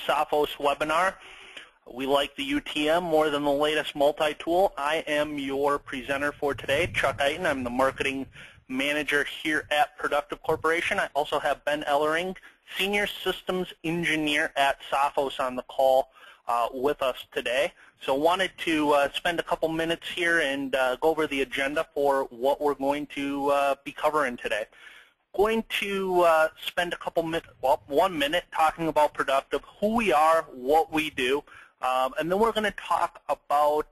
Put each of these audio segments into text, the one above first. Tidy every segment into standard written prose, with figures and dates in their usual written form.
Sophos webinar. We like the UTM more than the latest multi-tool. I am your presenter for today, Chuck Eiton. I'm the marketing manager here at Productive Corporation. I also have Ben Ellering, senior systems engineer at Sophos, on the call with us today. So wanted to spend a couple minutes here and go over the agenda for what we're going to be covering today. Going to spend a couple minutes, well, 1 minute talking about Productive, who we are, what we do, and then we're going to talk about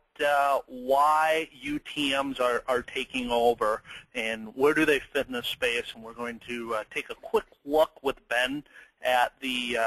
why UTMs are taking over and where do they fit in this space. And we're going to take a quick look with Ben at the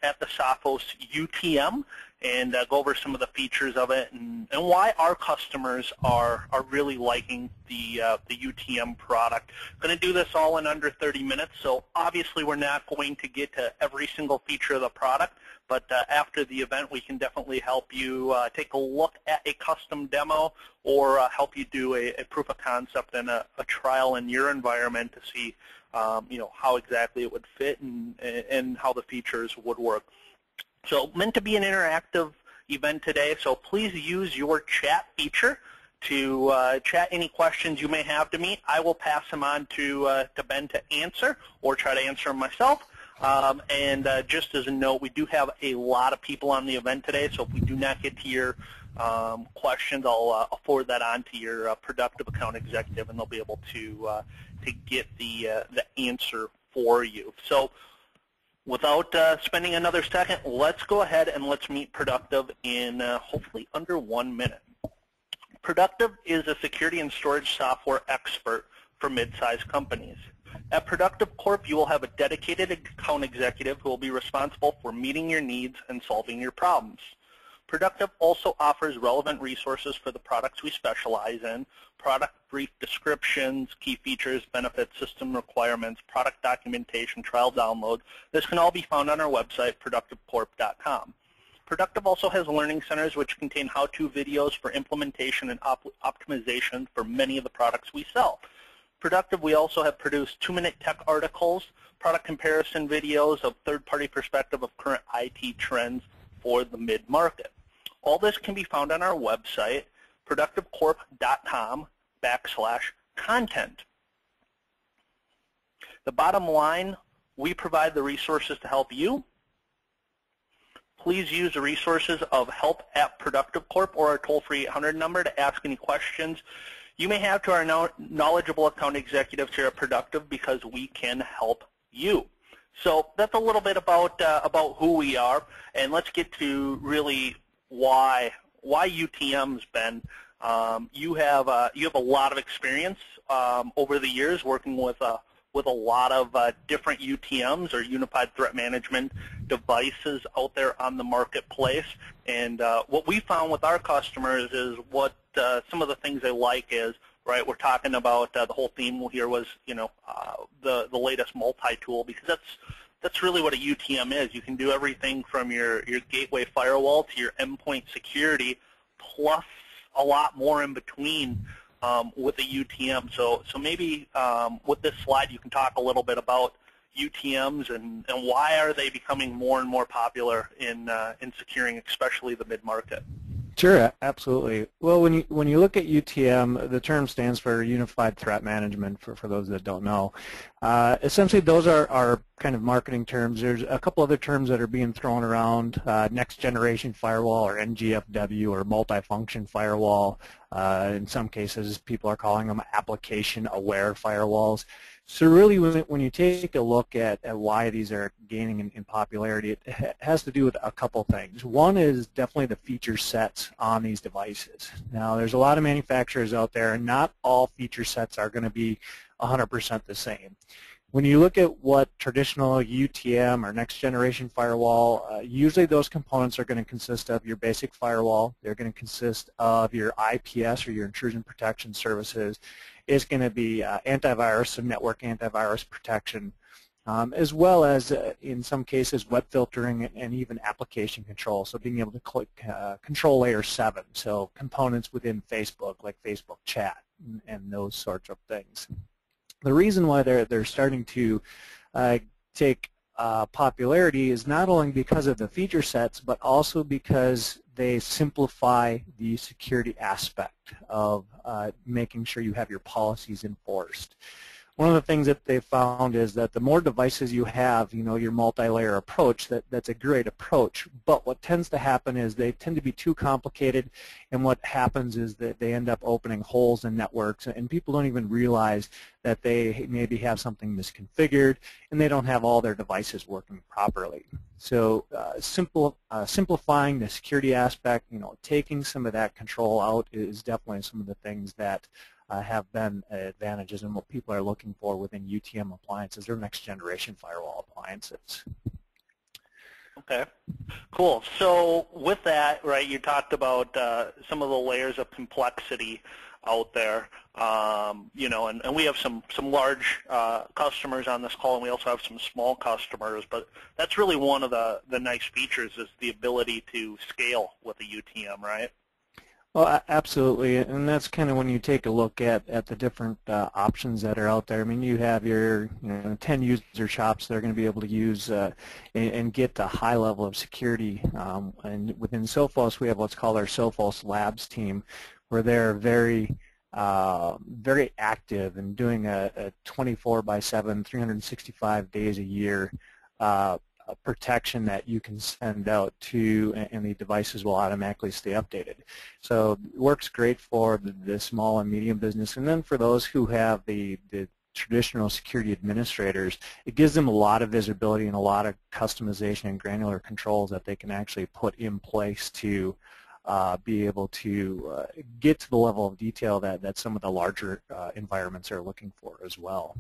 Sophos UTM and go over some of the features of it and why our customers are really liking the UTM product. Going to do this all in under 30 minutes, so obviously we're not going to get to every single feature of the product, but after the event we can definitely help you take a look at a custom demo or help you do a proof of concept and a trial in your environment to see how exactly it would fit and how the features would work. So meant to be an interactive event today, so please use your chat feature to chat any questions you may have to me. I will pass them on to Ben to answer or try to answer them myself. Just as a note, we do have a lot of people on the event today, so if we do not get to your questions, I'll forward that on to your Productive account executive, and they'll be able to get the answer for you. So without spending another second, let's go ahead and let's meet Productive in hopefully under 1 minute. Productive is a security and storage software expert for mid-sized companies. At Productive Corp, you will have a dedicated account executive who will be responsible for meeting your needs and solving your problems. Productive also offers relevant resources for the products we specialize in, product brief descriptions, key features, benefits, system requirements, product documentation, trial download. This can all be found on our website, productivecorp.com. Productive also has learning centers which contain how-to videos for implementation and optimization for many of the products we sell. Productive, we also have produced 2-minute tech articles, product comparison videos of third-party perspective of current IT trends for the mid-market. All this can be found on our website, productivecorp.com/content. The bottom line, we provide the resources to help you. Please use the resources of help at Productive Corp or our toll-free 800 number to ask any questions you may have to our knowledgeable account executives here at Productive, because we can help you. So that's a little bit about who we are, and let's get to really why UTMs, Ben. You have a lot of experience over the years working with a lot of different UTMs or Unified Threat Management devices out there on the marketplace. And what we found with our customers is what some of the things they like is, right, we're talking about the whole theme here was, the latest multi-tool, because that's really what a UTM is. You can do everything from your gateway firewall to your endpoint security, plus a lot more in between with a UTM. So maybe with this slide you can talk a little bit about UTMs and why are they becoming more and more popular in securing especially the mid-market. Sure, absolutely. Well, when you look at UTM, the term stands for Unified Threat Management, for those that don't know. Essentially, those are kind of marketing terms. There's a couple other terms that are being thrown around, Next Generation Firewall or NGFW or Multifunction Firewall. In some cases, people are calling them Application Aware Firewalls. So really, when you take a look at why these are gaining in popularity, it has to do with a couple things. One is definitely the feature sets on these devices. Now, there's a lot of manufacturers out there, and not all feature sets are going to be 100% the same. When you look at what traditional UTM or next generation firewall, usually those components are going to consist of your basic firewall. They're going to consist of your IPS or your intrusion protection services. It's going to be antivirus, so network antivirus protection, as well as, in some cases, web filtering and even application control, so being able to click control layer 7, so components within Facebook, like Facebook chat and those sorts of things. The reason why they're starting to take popularity is not only because of the feature sets, but also because they simplify the security aspect of making sure you have your policies enforced. One of the things that they found is that the more devices you have, your multi-layer approach, that's a great approach. But what tends to happen is they tend to be too complicated, and what happens is that they end up opening holes in networks, and people don't even realize that they maybe have something misconfigured, and they don't have all their devices working properly. So simplifying the security aspect, taking some of that control out is definitely some of the things that have been advantages and what people are looking for within UTM appliances or next generation firewall appliances. Okay, cool. So with that, right, you talked about some of the layers of complexity out there, and we have some large customers on this call, and we also have some small customers, but that's really one of the nice features is the ability to scale with a UTM, right? Well, absolutely, and that's kind of when you take a look at the different options that are out there. I mean, you have your 10 user shops that are going to be able to use and get a high level of security. And within Sophos, we have what's called our Sophos Labs team, where they're very active and doing a 24/7, 365 days a year protection that you can send out to, and the devices will automatically stay updated. So it works great for the small and medium business, and then for those who have the traditional security administrators, it gives them a lot of visibility and a lot of customization and granular controls that they can actually put in place to be able to get to the level of detail that some of the larger environments are looking for as well.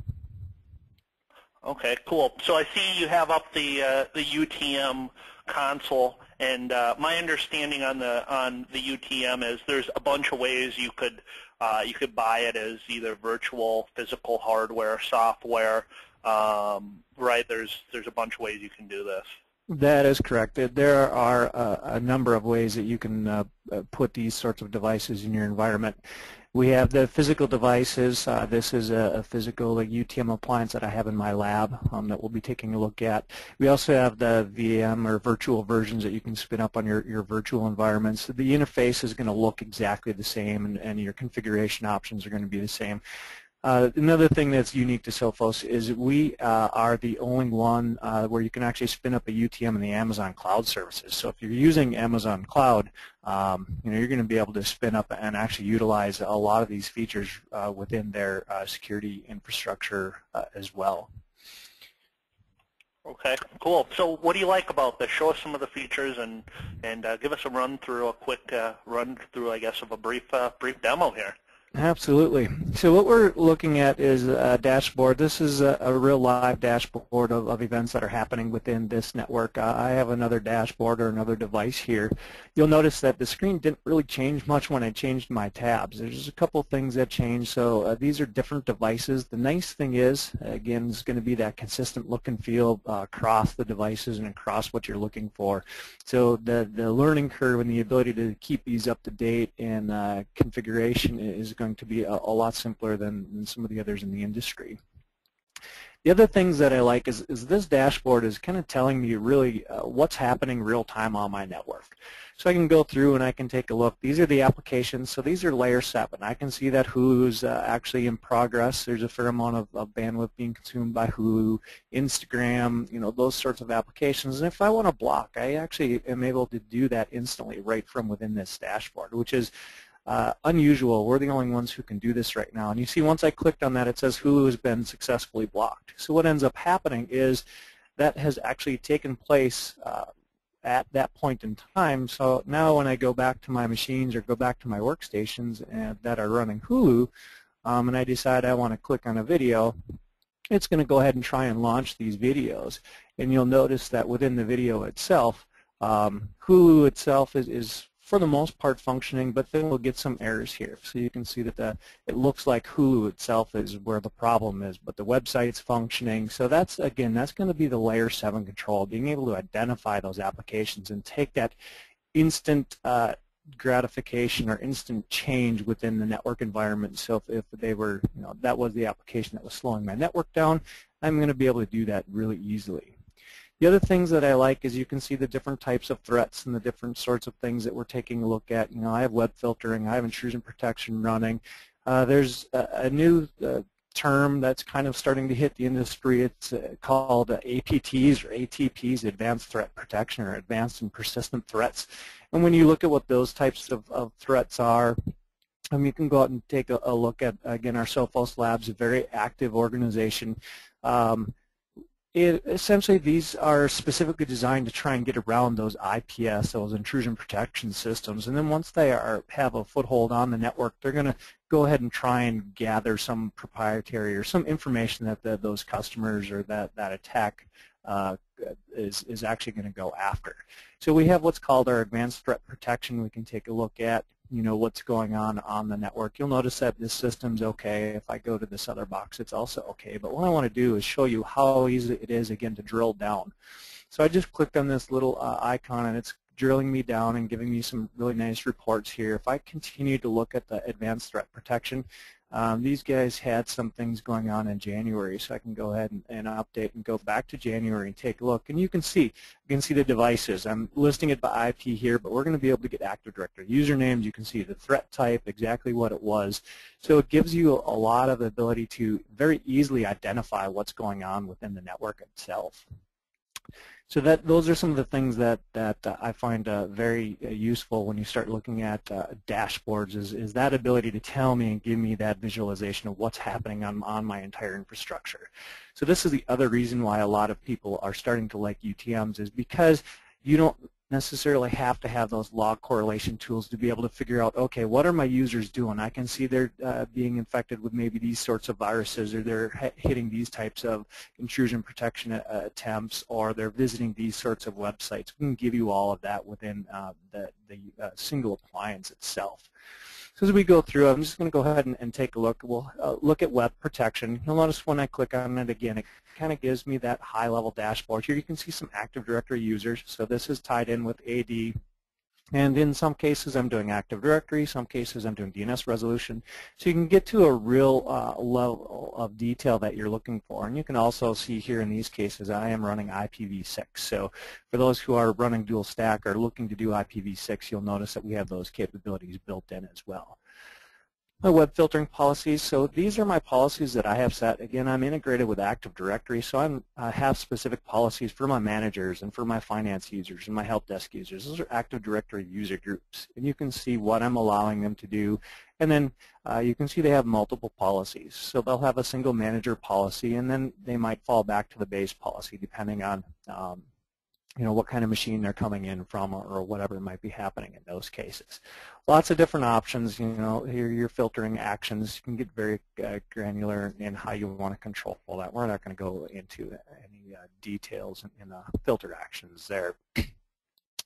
Okay, cool. So I see you have up the UTM console, and my understanding on the UTM is there's a bunch of ways you could buy it as either virtual, physical hardware, software, right? There's a bunch of ways you can do this. That is correct. There are a number of ways that you can put these sorts of devices in your environment. We have the physical devices. This is a physical UTM appliance that I have in my lab that we'll be taking a look at. We also have the VM or virtual versions that you can spin up on your virtual environments. The interface is going to look exactly the same, and your configuration options are going to be the same. Another thing that's unique to Sophos is we are the only one where you can actually spin up a UTM in the Amazon Cloud services. So if you're using Amazon Cloud, you're going to be able to spin up and actually utilize a lot of these features within their security infrastructure as well. Okay, cool. So what do you like about this? Show us some of the features and give us a quick run through, I guess, of a brief demo here. Absolutely. So what we're looking at is a dashboard. This is a real live dashboard of events that are happening within this network. I have another dashboard or another device here. You'll notice that the screen didn't really change much when I changed my tabs. There's just a couple things that changed. So these are different devices. The nice thing is, again, it's going to be that consistent look and feel across the devices and across what you're looking for. So the learning curve and the ability to keep these up to date and configuration is going to be a lot simpler than some of the others in the industry. The other things that I like is this dashboard is kind of telling me really what's happening real time on my network. So I can go through and I can take a look. These are the applications. So these are layer 7. I can see that Hulu's actually in progress. There's a fair amount of bandwidth being consumed by Hulu, Instagram, those sorts of applications. And if I want to block, I actually am able to do that instantly right from within this dashboard, which is unusual. We're the only ones who can do this right now. And you see once I clicked on that, it says Hulu has been successfully blocked. So what ends up happening is that has actually taken place at that point in time. So now when I go back to my machines or go back to my workstations that are running Hulu, and I decide I want to click on a video, it's going to go ahead and try and launch these videos. And you'll notice that within the video itself, Hulu itself is for the most part functioning, but then we'll get some errors here. So you can see that it looks like Hulu itself is where the problem is, but the website's functioning. So that's going to be the layer 7 control, being able to identify those applications and take that instant gratification or instant change within the network environment. So if they were, that was the application that was slowing my network down, I'm going to be able to do that really easily. The other things that I like is you can see the different types of threats and the different sorts of things that we're taking a look at. You know, I have web filtering, I have intrusion protection running. There's a new term that's kind of starting to hit the industry. It's called APTs or ATPs, Advanced Threat Protection, or Advanced and Persistent Threats. And when you look at what those types of threats are, you can go out and take a look at, again, our Sophos Labs, a very active organization. Essentially, these are specifically designed to try and get around those IPS, those intrusion protection systems. And then once they have a foothold on the network, they're going to go ahead and try and gather some proprietary or some information that those customers or that attack is actually going to go after. So we have what's called our advanced threat protection. We can take a look at, you know, what's going on the network. You'll notice that this system's okay. If I go to this other box, it's also okay. But what I want to do is show you how easy it is, again, to drill down. So I just clicked on this little icon, and it's drilling me down and giving me some really nice reports here. If I continue to look at the advanced threat protection, these guys had some things going on in January, so I can go ahead and update and go back to January and take a look. And you can see the devices. I'm listing it by IP here, but we're going to be able to get Active Directory usernames. You can see the threat type, exactly what it was. So it gives you a lot of ability to very easily identify what's going on within the network itself. So those are some of the things that I find very useful when you start looking at dashboards, is that ability to tell me and give me that visualization of what's happening on my entire infrastructure. So this is the other reason why a lot of people are starting to like UTMs, is because you don't necessarily have to have those log correlation tools to be able to figure out, okay, what are my users doing? I can see they're being infected with maybe these sorts of viruses, or they're hitting these types of intrusion protection attempts, or they're visiting these sorts of websites. We can give you all of that within the single appliance itself. So as we go through, I'm just going to go ahead and take a look. We'll look at web protection. You'll notice when I click on it again, it kind of gives me that high-level dashboard. Here you can see some Active Directory users. So this is tied in with AD. And in some cases, I'm doing Active Directory. Some cases, I'm doing DNS resolution. So you can get to a real level of detail that you're looking for. And you can also see here in these cases, I am running IPv6. So for those who are running dual stack or looking to do IPv6, you'll notice that we have those capabilities built in as well. My web filtering policies, so these are my policies that I have set. Again, I'm integrated with Active Directory, so I have specific policies for my managers and for my finance users and my help desk users. Those are Active Directory user groups, and you can see what I'm allowing them to do. And then you can see they have multiple policies. So they'll have a single manager policy, and then they might fall back to the base policy depending on you know, what kind of machine they're coming in from, or whatever might be happening in those cases. Lots of different options. You know, here you're filtering actions. You can get very granular in how you want to control that. We're not going to go into any details in the filter actions there.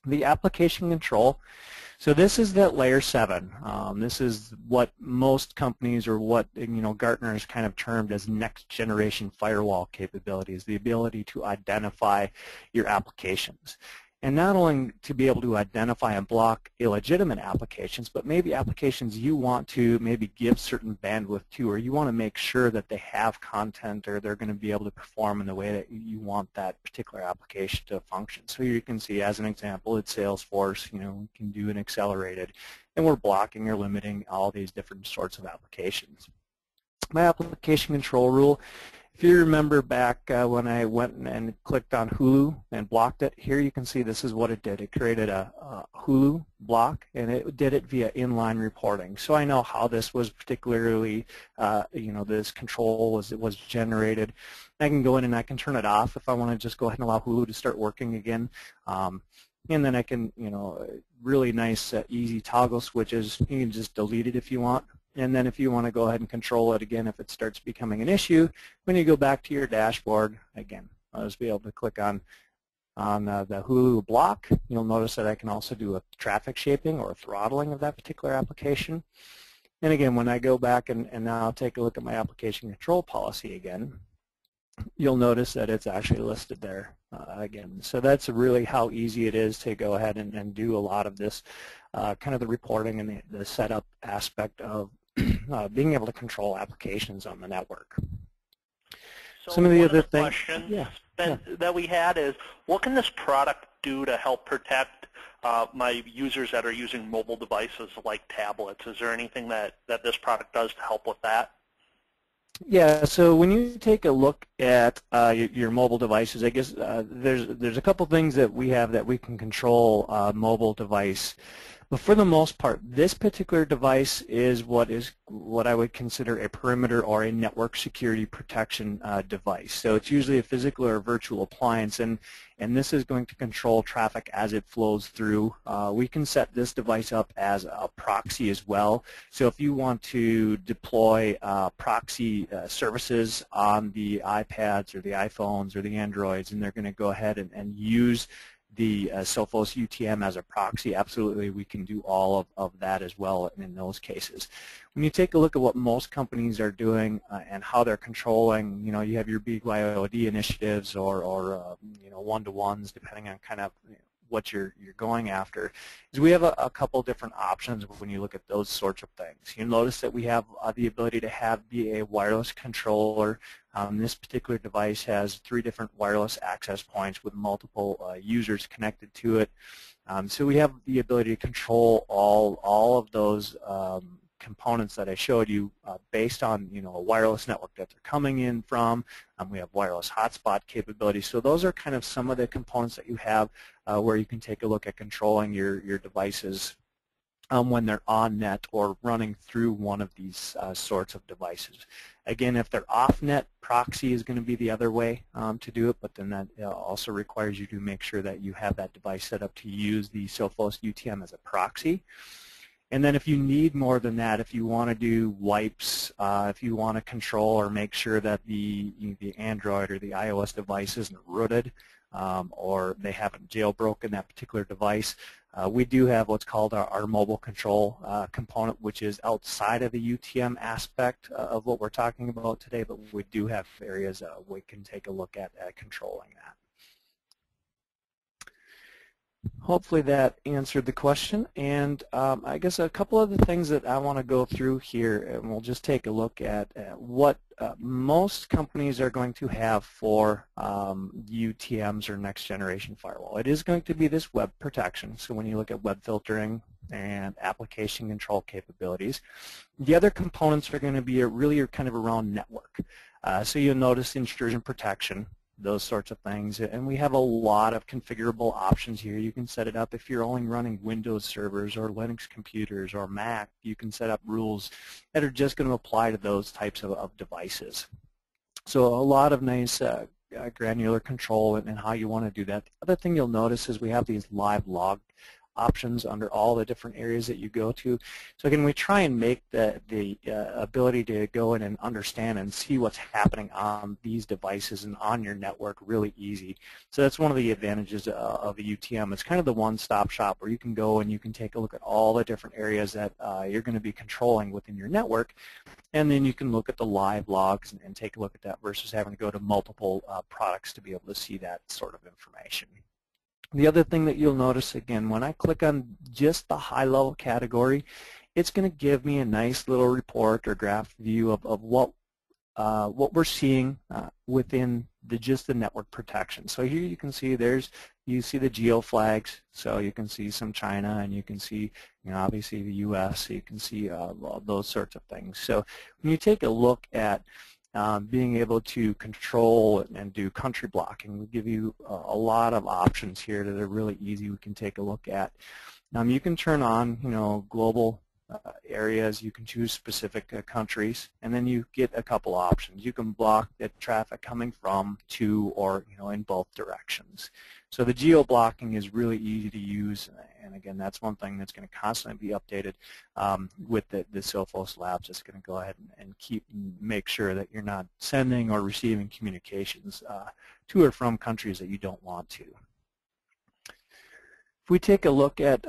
The application control. So this is that layer 7. This is what most companies, or what Gartner has kind of termed as next generation firewall capabilities, the ability to identify your applications. And not only to be able to identify and block illegitimate applications, but maybe applications you want to maybe give certain bandwidth to, or you want to make sure that they have content, or they're going to be able to perform in the way that you want that particular application to function. So you can see, as an example, it's Salesforce. We can do an accelerated, and we're blocking or limiting all these different sorts of applications. My application control rule. If you remember back when I went and clicked on Hulu and blocked it, here you can see this is what it did. It created a Hulu block, and it did it via inline reporting. So I know how this was particularly, this control was generated. I can go in and I can turn it off if I want to just go ahead and allow Hulu to start working again. And then I can, really nice, easy toggle switches. You can just delete it if you want. And then if you want to go ahead and control it again, if it starts becoming an issue, when you go back to your dashboard, again, I'll just be able to click on the Hulu block. You'll notice that I can also do a traffic shaping or throttling of that particular application. And again, when I go back and now I'll take a look at my application control policy again, you'll notice that it's actually listed there again. So that's really how easy it is to go ahead and do a lot of this kind of the reporting and the setup aspect of being able to control applications on the network. So some of the one other of the things, questions yeah. that we had is, what can this product do to help protect my users that are using mobile devices like tablets? Is there anything that this product does to help with that? Yeah, so when you take a look at your mobile devices, I guess there's a couple things that we have that we can control mobile device. But for the most part, this particular device is what I would consider a perimeter or a network security protection device. So it's usually a physical or a virtual appliance, and this is going to control traffic as it flows through. We can set this device up as a proxy as well. So if you want to deploy proxy services on the iPads or the iPhones or the Androids, and they're going to go ahead and use the Sophos UTM as a proxy, absolutely we can do all of that as well in those cases. When you take a look at what most companies are doing and how they're controlling, you have your BYOD initiatives or one-to-ones, depending on kind of what you're going after, is we have a couple different options when you look at those sorts of things. You'll notice that we have the ability to be a wireless controller. This particular device has 3 different wireless access points with multiple users connected to it. So we have the ability to control all of those components that I showed you based on a wireless network that they're coming in from. We have wireless hotspot capabilities. So those are kind of some of the components that you have where you can take a look at controlling your devices when they're on net or running through one of these sorts of devices. Again, if they're off net, proxy is going to be the other way to do it, but then that also requires you to make sure that you have that device set up to use the Sophos UTM as a proxy. And then if you need more than that, if you want to do wipes, if you want to control or make sure that the Android or the iOS device isn't rooted or they haven't jailbroken that particular device, we do have what's called our mobile control component, which is outside of the UTM aspect of what we're talking about today, but we do have areas we can take a look at controlling that. Hopefully that answered the question, and I guess a couple of the things that I want to go through here, and we'll just take a look at what most companies are going to have for UTMs or next generation firewall. It is going to be this web protection, so when you look at web filtering and application control capabilities. The other components are going to be really kind of around network. So you'll notice intrusion protection, those sorts of things, and we have a lot of configurable options here. You can set it up if you're only running Windows servers or Linux computers or Mac. You can set up rules that are just going to apply to those types of devices. So a lot of nice granular control and how you want to do that. The other thing you'll notice is we have these live log options under all the different areas that you go to. So again, we try and make the ability to go in and understand and see what's happening on these devices and on your network really easy. So that's one of the advantages of a UTM. It's kind of the one-stop shop where you can go and you can take a look at all the different areas that you're going to be controlling within your network, and then you can look at the live logs and take a look at that versus having to go to multiple products to be able to see that sort of information. The other thing that you'll notice, again, when I click on just the high-level category, it's going to give me a nice little report or graph view of what we're seeing within just the network protection. So here you can see you see the geo flags, so you can see some China, and you can see obviously the U.S., so you can see those sorts of things. So when you take a look at being able to control and do country blocking, we give you a lot of options here that are really easy we can take a look at. You can turn on global areas, you can choose specific countries, and then you get a couple options. You can block the traffic coming from, to, or in both directions. So the geo blocking is really easy to use, and again, that's one thing that's going to constantly be updated with the Sophos Labs. It's going to go ahead and make sure that you're not sending or receiving communications to or from countries that you don't want to. If we take a look at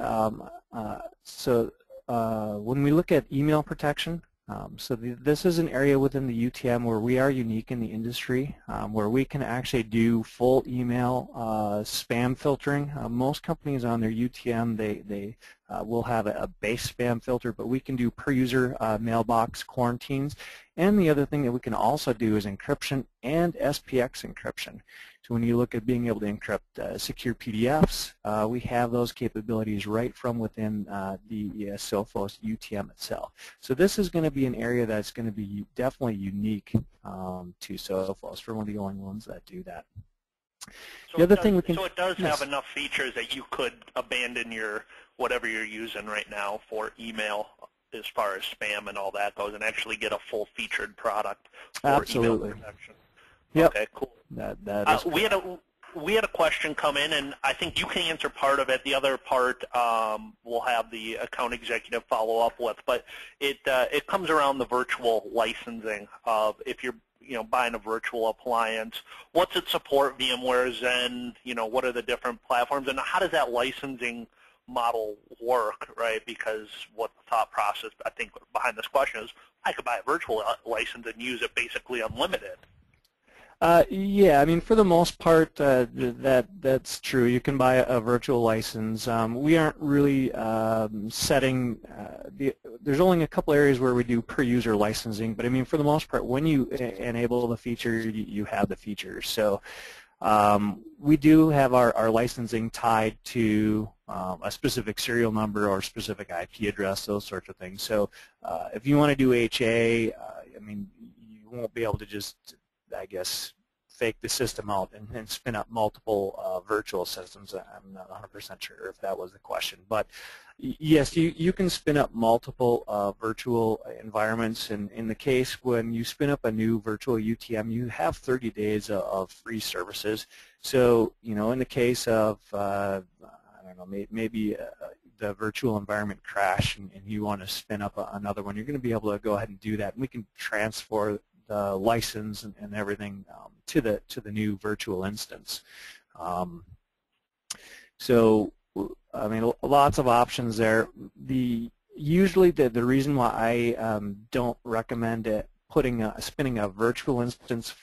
when we look at email protection, This is an area within the UTM where we are unique in the industry, where we can actually do full email spam filtering. Most companies on their UTM, they will have a base spam filter, but we can do per user mailbox quarantines. And the other thing that we can also do is encryption and SPX encryption. So when you look at being able to encrypt secure PDFs, we have those capabilities right from within the Sophos UTM itself. So this is going to be an area that's going to be definitely unique to Sophos. For one of the only ones that do that. So it does have enough features that you could abandon your whatever you're using right now for email as far as spam and all that goes and actually get a full featured product for email protection. Yep. Okay, cool. That is we had a question come in, and I think you can answer part of it. The other part we'll have the account executive follow up with, but it comes around the virtual licensing of if you're buying a virtual appliance. What's it support? VMware, Zen. What are the different platforms, and how does that licensing model work? Right, because what the thought process I think behind this question is, I could buy a virtual license and use it basically unlimited. Yeah, I mean, for the most part, that's true. You can buy a virtual license. We aren't really setting there's only a couple areas where we do per user licensing, but I mean, for the most part, when you enable the feature, you have the features. So we do have our licensing tied to a specific serial number or specific IP address, those sorts of things. So if you want to do HA, I mean, you won't be able to just, I guess, fake the system out and spin up multiple virtual systems. I'm not 100% sure if that was the question. But yes, you can spin up multiple virtual environments. And in the case when you spin up a new virtual UTM, you have 30 days of free services. So, in the case of, I don't know, maybe the virtual environment crash and you want to spin up another one, you're going to be able to go ahead and do that. And we can transfer the license and everything to the new virtual instance. So I mean, lots of options there. Usually the reason why I don't recommend spinning a virtual instance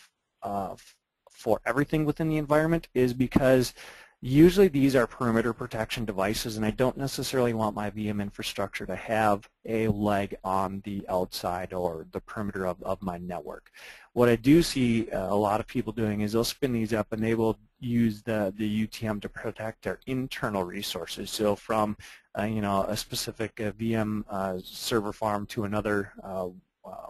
for everything within the environment is because usually these are perimeter protection devices, and I don't necessarily want my VM infrastructure to have a leg on the outside or the perimeter of my network. What I do see a lot of people doing is they'll spin these up and they will use the UTM to protect their internal resources. So from a specific VM server farm to another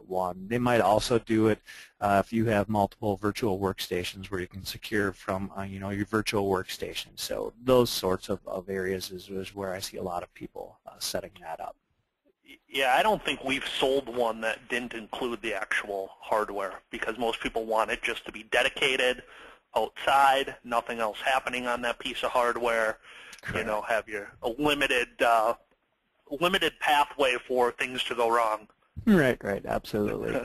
one. They might also do it if you have multiple virtual workstations where you can secure from your virtual workstation. So those sorts of areas is where I see a lot of people setting that up. Yeah, I don't think we've sold one that didn't include the actual hardware because most people want it just to be dedicated outside, nothing else happening on that piece of hardware. Correct. Have your limited pathway for things to go wrong. Right, absolutely.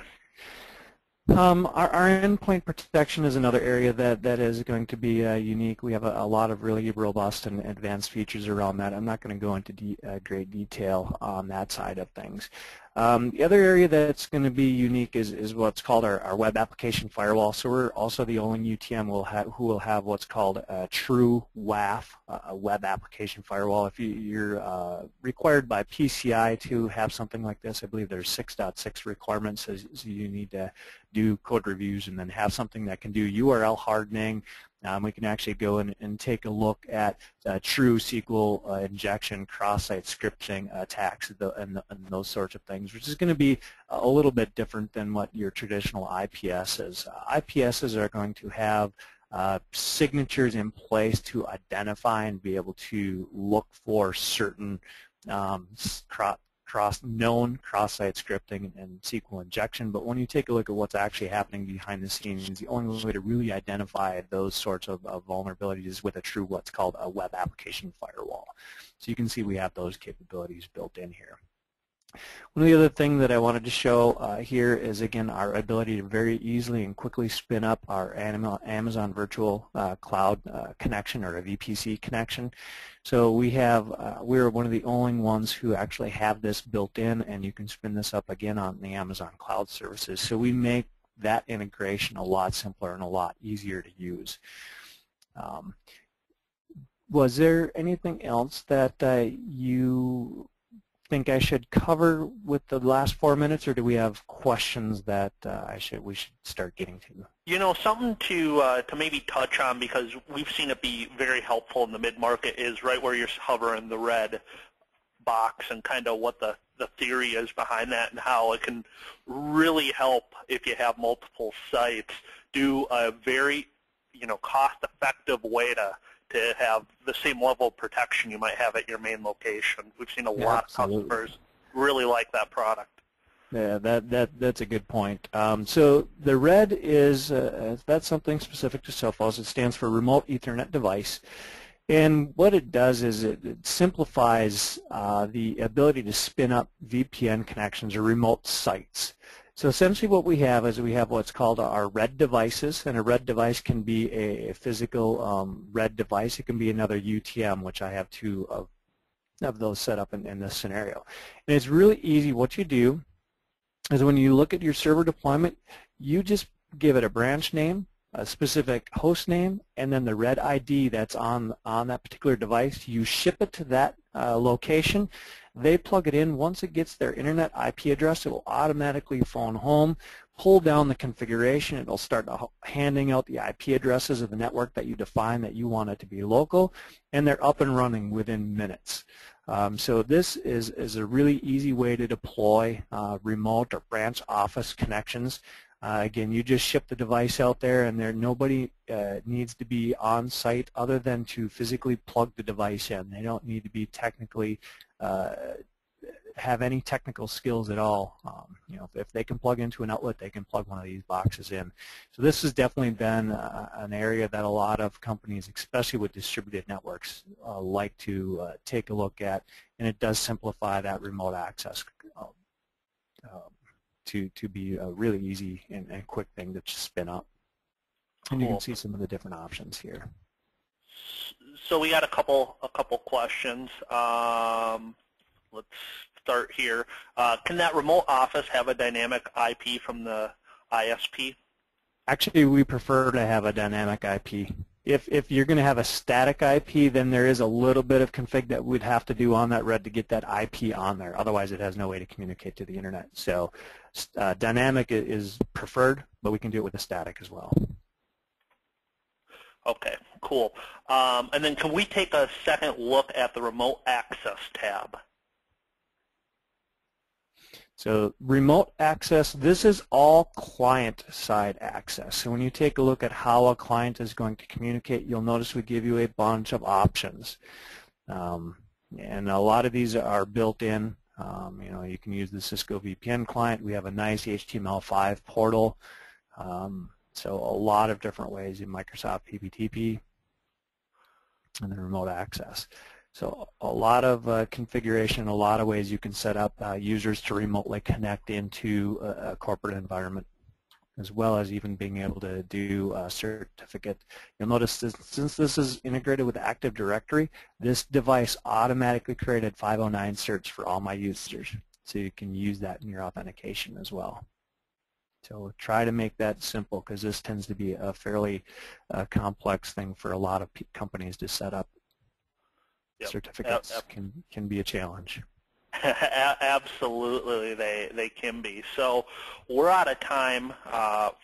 Our endpoint protection is another area that is going to be unique. We have a lot of really robust and advanced features around that. I'm not going to go into great detail on that side of things. The other area that's going to be unique is what's called our web application firewall. So we're also the only UTM who will have what's called a true WAF, a web application firewall. If you're required by PCI to have something like this, I believe there's 6.6 requirements, so you need to do code reviews and then have something that can do URL hardening. We can actually go and take a look at true SQL injection, cross-site scripting attacks, and those sorts of things, which is going to be a little bit different than what your traditional IPS is. IPSs are going to have signatures in place to identify and be able to look for certain known cross-site scripting and SQL injection, but when you take a look at what's actually happening behind the scenes, the only way to really identify those sorts of vulnerabilities is with a true what's called a web application firewall. So you can see we have those capabilities built in here. One of the other things that I wanted to show here is, again, our ability to very easily and quickly spin up our Amazon Virtual Cloud connection, or a VPC connection. So we're one of the only ones who actually have this built in, and you can spin this up again on the Amazon Cloud services. So we make that integration a lot simpler and a lot easier to use. Was there anything else that you think I should cover with the last 4 minutes, or do we have questions that we should start getting to? You know, something to maybe touch on, because we've seen it be very helpful in the mid-market, is right where you're hovering the red box, and kind of what the theory is behind that, and how it can really help if you have multiple sites do a very, you know, cost-effective way to have the same level of protection you might have at your main location. We've seen a lot of customers really like that product. Yeah, that's a good point. So the red is that's something specific to Sophos. It stands for Remote Ethernet Device. And what it does is it simplifies the ability to spin up VPN connections or remote sites. So essentially what we have is we have what's called our red devices, and a red device can be a physical red device. It can be another UTM, which I have two of those set up in this scenario. And it's really easy. What you do is when you look at your server deployment, you just give it a branch name, a specific host name, and then the red ID that's on that particular device. You ship it to that location. They plug it in. Once it gets their internet IP address, it will automatically phone home, pull down the configuration. It will start handing out the IP addresses of the network that you define that you want it to be local, and they're up and running within minutes. So this is a really easy way to deploy remote or branch office connections. Again, you just ship the device out there, and nobody needs to be on site other than to physically plug the device in. They don't need to be technically have any technical skills at all. You know, if they can plug into an outlet, they can plug one of these boxes in. So this has definitely been an area that a lot of companies, especially with distributed networks, like to take a look at, and it does simplify that remote access to be a really easy and quick thing to just spin up. And you can see some of the different options here. So we got a couple questions. Let's start here. Can that remote office have a dynamic IP from the ISP? Actually, we prefer to have a dynamic IP. If you're going to have a static IP, then there is a little bit of config that we'd have to do on that red to get that IP on there. Otherwise, it has no way to communicate to the internet. So dynamic is preferred, but we can do it with a static as well. Okay, cool. And then can we take a second look at the remote access tab? So remote access, this is all client-side access. So when you take a look at how a client is going to communicate, you'll notice we give you a bunch of options. And a lot of these are built in. You know, you can use the Cisco VPN client. We have a nice HTML5 portal. So a lot of different ways in Microsoft PPTP, and then remote access. So a lot of configuration, a lot of ways you can set up users to remotely connect into a corporate environment, as well as even being able to do a certificate. You'll notice this, since this is integrated with Active Directory, this device automatically created 509 certs for all my users. So you can use that in your authentication as well. So try to make that simple, because this tends to be a fairly complex thing for a lot of companies to set up. Yep. Certificates can be a challenge. Absolutely, they can be. So we're out of time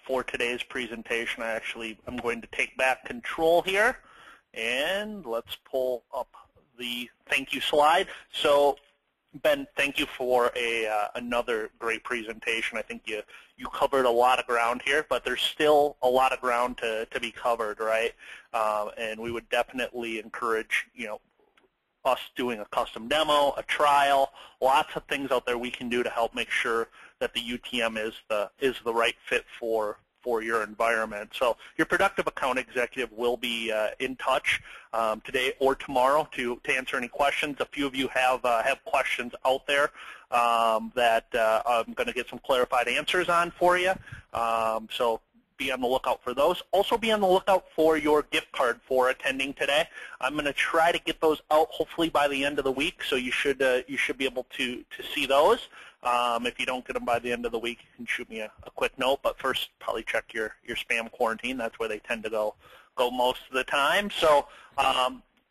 for today's presentation. I'm going to take back control here, and let's pull up the thank you slide. So Ben, thank you for another great presentation. I think you covered a lot of ground here, but there's still a lot of ground to be covered, right? And we would definitely encourage, you know, us doing a custom demo, a trial, lots of things out there we can do to help make sure that the UTM is the right fit for for your environment. So your productive account executive will be in touch today or tomorrow to answer any questions. A few of you have questions out there that I'm going to get some clarified answers on for you. So be on the lookout for those. Also be on the lookout for your gift card for attending today. I'm going to try to get those out hopefully by the end of the week, so you should be able to see those. If you don't get them by the end of the week, you can shoot me a quick note, but first probably check your spam quarantine. That's where they tend to go most of the time. So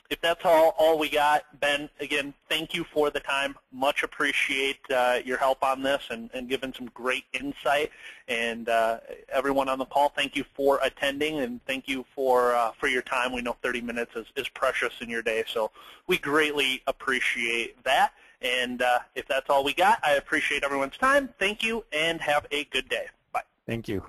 if that's all we got, Ben, again, thank you for the time. Much appreciate your help on this and giving some great insight. And everyone on the call, thank you for attending, and thank you for your time. We know 30 minutes is precious in your day, so we greatly appreciate that. And if that's all we got, I appreciate everyone's time. Thank you, and have a good day. Bye. Thank you.